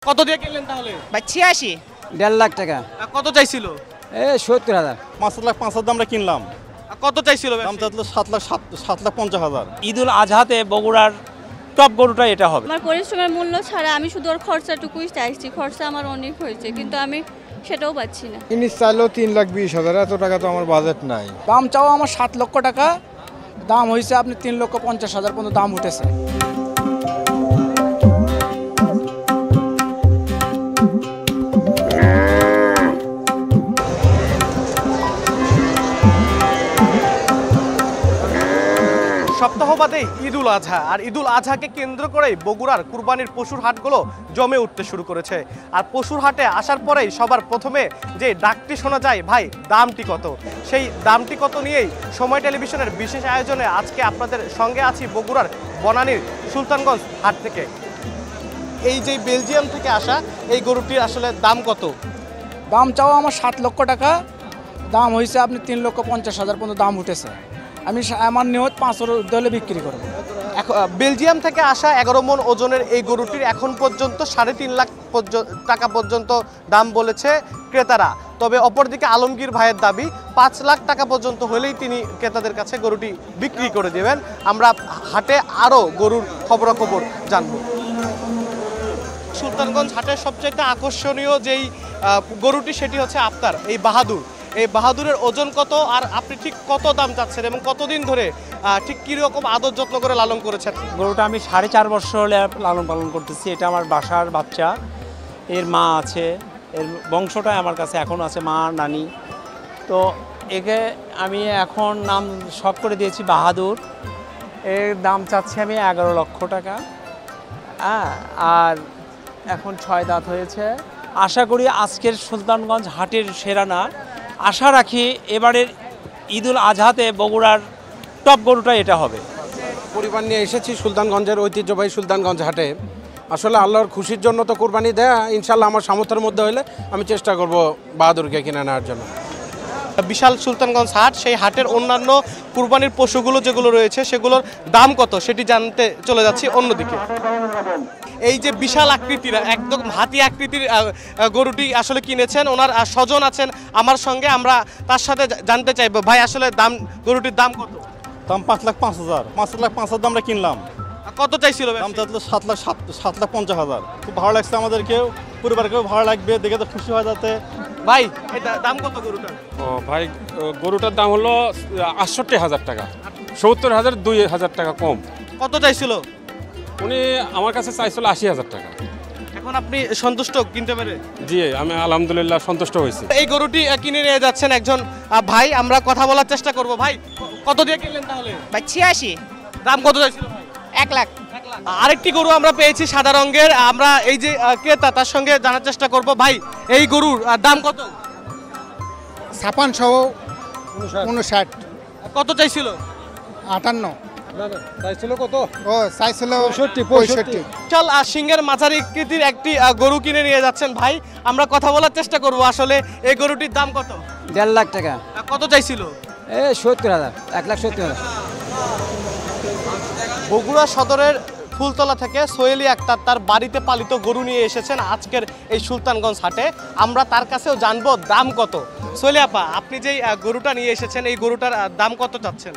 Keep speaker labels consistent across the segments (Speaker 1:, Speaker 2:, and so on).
Speaker 1: কত দিয়ে কিনলেন তাহলে?
Speaker 2: ভাই 86।
Speaker 3: 1.5 লাখ টাকা।
Speaker 1: কত চাইছিল?
Speaker 3: 70,000।
Speaker 4: 5 লাখ 5 হাজার আমরা কিনলাম।
Speaker 1: কত চাইছিল?
Speaker 4: দাম চাইছিল 7,50,000।
Speaker 5: ঈদুল আজহাতে বগুড়ার টপ গরুটা এটা হবে।
Speaker 6: আমার পরিশ্রমের মূল্য ছাড়া আমি শুধু ওর খরচাটুকুই চাইছি, খরচা আমার অনেক হয়েছে কিন্তু আমি সেটাও পাচ্ছি না।
Speaker 7: জিনিস চাইলেও 3,20,000, এত টাকা তো আমার বাজেট নাই।
Speaker 3: দাম চাও আমার 7 লক্ষ টাকা, দাম হয়েছে আপনি 3,50,000 পর্যন্ত দাম উঠেছে।
Speaker 1: সপ্তাহ বাদে ঈদুল আজহা, আর ঈদুল আজহাকে কেন্দ্র করেই বগুড়ার কুরবানির পশুর হাটগুলো জমে উঠতে শুরু করেছে। আর পশুর হাটে আসার পরেই সবার প্রথমে যে ডাকটি শোনা যায়, ভাই দামটি কত, সেই দামটি কত নিয়েই সময় টেলিভিশনের বিশেষ আয়োজনে আজকে আপনাদের সঙ্গে আছি বগুড়ার বনানীর সুলতানগঞ্জ হাট থেকে। এই যে বেলজিয়াম থেকে আসা এই গরুটির আসলে দাম কত?
Speaker 3: দাম চাও আমার 7 লক্ষ টাকা, দাম হয়েছে আপনি 3,50,000 পর্যন্ত দাম উঠেছে। আমি আমার নিয়ত 5 দলে বিক্রি করবো।
Speaker 1: বেলজিয়াম থেকে আসা 11 মণ ওজনের এই গরুটির এখন পর্যন্ত 3.5 লাখ টাকা পর্যন্ত দাম বলেছে ক্রেতারা। তবে অপরদিকে আলমগীর ভাইয়ের দাবি 5 লাখ টাকা পর্যন্ত হলেই তিনি ক্রেতাদের কাছে গরুটি বিক্রি করে দেবেন। আমরা হাটে আরও গরুর খবরাখবর জানবো। সুলতানগঞ্জ হাটের সবচাইতে আকর্ষণীয় যেই গরুটি সেটি হচ্ছে আপনার এই বাহাদুর। এই বাহাদুরের ওজন কত, আর আপনি ঠিক কত দাম চাচ্ছেন এবং কতদিন ধরে ঠিক কীরকম আদর যত্ন করে লালন করেছেন?
Speaker 5: গরুটা আমি 4.5 বছর হলে লালন পালন করতেছি। এটা আমার বাসার বাচ্চা, এর মা আছে, এর বংশটাই আমার কাছে এখন আছে, মা নানি। তো একে আমি এখন নাম শখ করে দিয়েছি বাহাদুর। এর দাম চাচ্ছি আমি 11 লক্ষ টাকা। আর এখন 6 দাঁত হয়েছে। আশা করি আজকের সুলতানগঞ্জ হাটের সেরানা। আশা রাখি এবারের ঈদুল আজহাতে বগুড়ার টপ গরুটা এটা হবে।
Speaker 8: পরিবার নিয়ে এসেছি সুলতানগঞ্জের ঐতিহ্যবাহী সুলতানগঞ্জ হাটে। আসলে আল্লাহর খুশির জন্য তো কুরবানি দেয়া, ইনশাল্লাহ আমার সামর্থ্যের মধ্যে হলে আমি চেষ্টা করব বাহাদুরকে কিনে নেওয়ার জন্য।
Speaker 1: বিশাল সুলতানগঞ্জ হাট, সেই হাটের অন্যান্য কুরবানির পশুগুলো যেগুলো রয়েছে সেগুলোর দাম কত সেটি জানতে চলে যাচ্ছি অন্যদিকে। এই যে বিশাল আকৃতির একদম হাতি আকৃতির গরুটি আসলে কিনেছেন, ওনার স্বজন আছেন আমার সঙ্গে, আমরা তার সাথে জানতে চাইবো ভাই আসলে দাম গরুটির দাম কত?
Speaker 4: দাম 5,05,000। 5,05,000 আমরা কিনলাম।
Speaker 1: কত চাইছিল?
Speaker 4: দাম চাইছিল 7,50,000। খুব ভালো লাগছে আমাদেরকেও, পরিবারকেও ভালো লাগবে, দেখে তো খুশি হয় যাতে।
Speaker 1: ভাই এটা দাম কত গরুটার?
Speaker 9: ও ভাই, গরুটার দাম হলো 68,000 টাকা। 70,000, 2,000 টাকা কম।
Speaker 1: কত চাইছিল?
Speaker 9: উনি আমার কাছে চাইছিল 80,000 টাকা।
Speaker 1: এখন আপনি সন্তুষ্ট কিনতে পেরে?
Speaker 9: জি, আমি আলহামদুলিল্লাহ সন্তুষ্ট হয়েছি।
Speaker 1: এই গরুটি কিনে নিয়ে যাচ্ছেন একজন ভাই, আমরা কথা বলার চেষ্টা করব। ভাই কত দিয়ে কিনলেন তাহলে?
Speaker 2: ভাই 86।
Speaker 1: দাম কত চাইছিল ভাই?
Speaker 2: 1 লাখ।
Speaker 1: আরেকটি গরু আমরা পেয়েছি সাদা রঙের, আমরা এই যে ক্রেতা তার সঙ্গে জানার চেষ্টা করব। ভাই এই গরুর দাম কত?
Speaker 7: 56,59।
Speaker 1: কত চাইছিল?
Speaker 7: 58।
Speaker 8: চাইছিল কত?
Speaker 7: ও চাইছিল 65।
Speaker 1: চল সিংহের মাঝারি আকৃতির একটি গরু কিনে নিয়ে যাচ্ছেন ভাই, আমরা কথা বলার চেষ্টা করব আসলে এই গরুটির দাম কত?
Speaker 3: 1.5 লাখ টাকা।
Speaker 1: কত চাইছিল?
Speaker 3: 70,000। 1,70,000।
Speaker 1: বগুড়া সদরের ফুলতলা থেকে সোহেলি আক্তার তার বাড়িতে পালিত গরু নিয়ে এসেছেন আজকের এই সুলতানগঞ্জ হাটে। আমরা তার কাছেও জানবো দাম কত। সোহেলি আপা, আপনি যেই গরুটা নিয়ে এসেছেন এই গরুটার দাম কত চাচ্ছেন?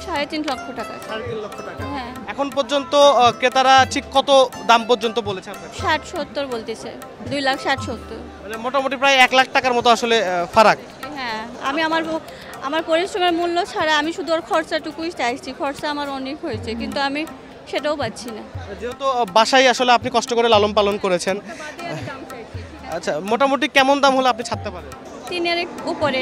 Speaker 6: 3.5 লক্ষ টাকা।
Speaker 1: 3.5 লক্ষ টাকা।
Speaker 6: হ্যাঁ।
Speaker 1: এখন পর্যন্ত ক্রেতারা ঠিক কত দাম পর্যন্ত বলেছে আপনাকে?
Speaker 6: 60-70 বলতেছে। 2,60,70।
Speaker 1: মানে মোটামুটি প্রায় 1 লাখ টাকার মতো আসলে ফারাক।
Speaker 6: হ্যাঁ, আমি আমার পরিশ্রমের মূল্য ছাড়া আমি শুধু ওর খরচাটুকুই চাইছি, খরচা আমার অনেক হয়েছে কিন্তু আমি সেটাও পাচ্ছি না।
Speaker 1: যেহেতু বাসায় আসলে আপনি কষ্ট করে লালন পালন করেছেন, আচ্ছা মোটামুটি কেমন দাম হলে আপনি ছাড়তে পারেন?
Speaker 6: 3-এর উপরে।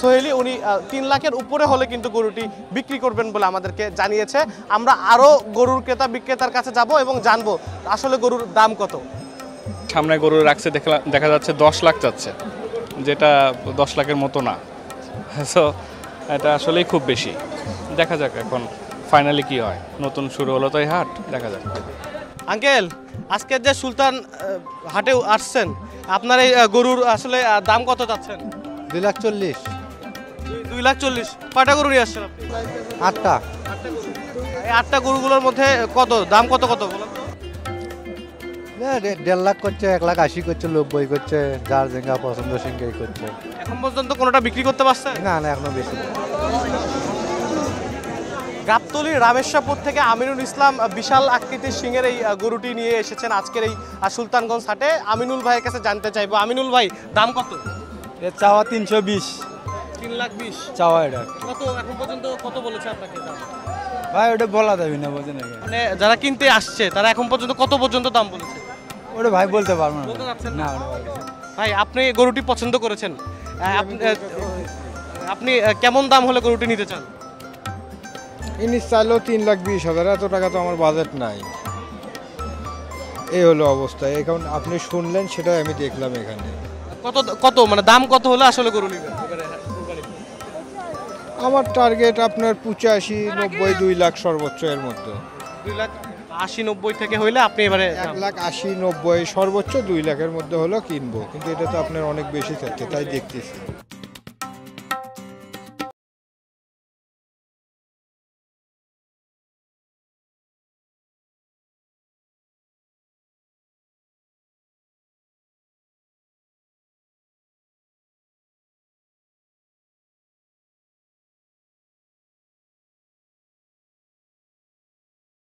Speaker 1: সোহেলি উনি 3 লাখের উপরে হলে কিন্তু গরুটি বিক্রি করবেন বলে আমাদেরকে জানিয়েছে। আমরা আরও গরুর ক্রেতা বিক্রেতার কাছে যাব এবং জানবো আসলে গরুর দাম কত।
Speaker 10: সামনে গরু রাখছে, দেখা যাচ্ছে 10 লাখ চাচ্ছে, যেটা 10 লাখের মতো না। সো এটা আসলেই খুব বেশি। দেখা যাক এখন ফাইনালি কি হয়, নতুন শুরু হলো তো এই হাট, দেখা যাক।
Speaker 1: আঙ্কেল, আজকের যে সুলতান হাটে আসছেন, আপনার এই গরুর আসলে দাম কত চাচ্ছেন?
Speaker 7: 2,40,000।
Speaker 1: 2,40,000। কয়টা গরু নিয়ে আসছেন আপনি?
Speaker 7: 8টা।
Speaker 1: এই 8টা গরুগুলোর মধ্যে কত দাম কত কত বলুন তো?
Speaker 7: দেড় লাখ করছে, 1,80,000 করছে, 90 করছে, যার যেঙ্গা পছন্দ সেঙ্গাই করছে।
Speaker 1: এখন পর্যন্ত কোনোটা বিক্রি করতে পারছে?
Speaker 7: না না, এখনো বেশি না।
Speaker 1: গাবতলীর রামেশ্বরপুর থেকে আমিনুল ইসলাম বিশাল আকৃতির সিংয়ের এই গরুটি নিয়ে এসেছেন আজকের এই সুলতানগঞ্জ হাটে। আমিনুল ভাইয়ের কাছে জানতে চাইবো, আমিনুল ভাই দাম কত?
Speaker 3: চাওয়া 320
Speaker 1: 3,20,000
Speaker 3: চাওয়া এটা।
Speaker 1: কত এখন পর্যন্ত কত বলেছে আপনাকে দাম?
Speaker 3: ভাই ওটা বলা যাবে না, বোঝেন
Speaker 1: মানে যারা কিনতে আসছে তারা এখন পর্যন্ত কত পর্যন্ত দাম বলেছে?
Speaker 3: ওটা ভাই বলতে পারবো
Speaker 1: বলতে পারছেন
Speaker 3: না।
Speaker 1: না? ভাই আপনি গরুটি পছন্দ করেছেন, আপনি কেমন দাম হলে গরুটি নিতে চান?
Speaker 2: ইনি চাইলেও 3,20,000, এত টাকা তো আমার বাজেট নাই। এই হলো অবস্থা। এখন আপনি শুনলেন, সেটাই আমি দেখলাম এখানে।
Speaker 1: কত কত মানে দাম কত হলে আসলে গরু নেবেন?
Speaker 2: আমার টার্গেট আপনার 85-90, 2 লাখ সর্বোচ্চ এর মধ্যে।
Speaker 1: 2,80,90 থেকে হইলে আপনি এবারে
Speaker 2: 1,80,90 সর্বোচ্চ 2 লাখের মধ্যে হলো কিনবো, কিন্তু এটা তো আপনার অনেক বেশি থাকছে, তাই দেখতেছি।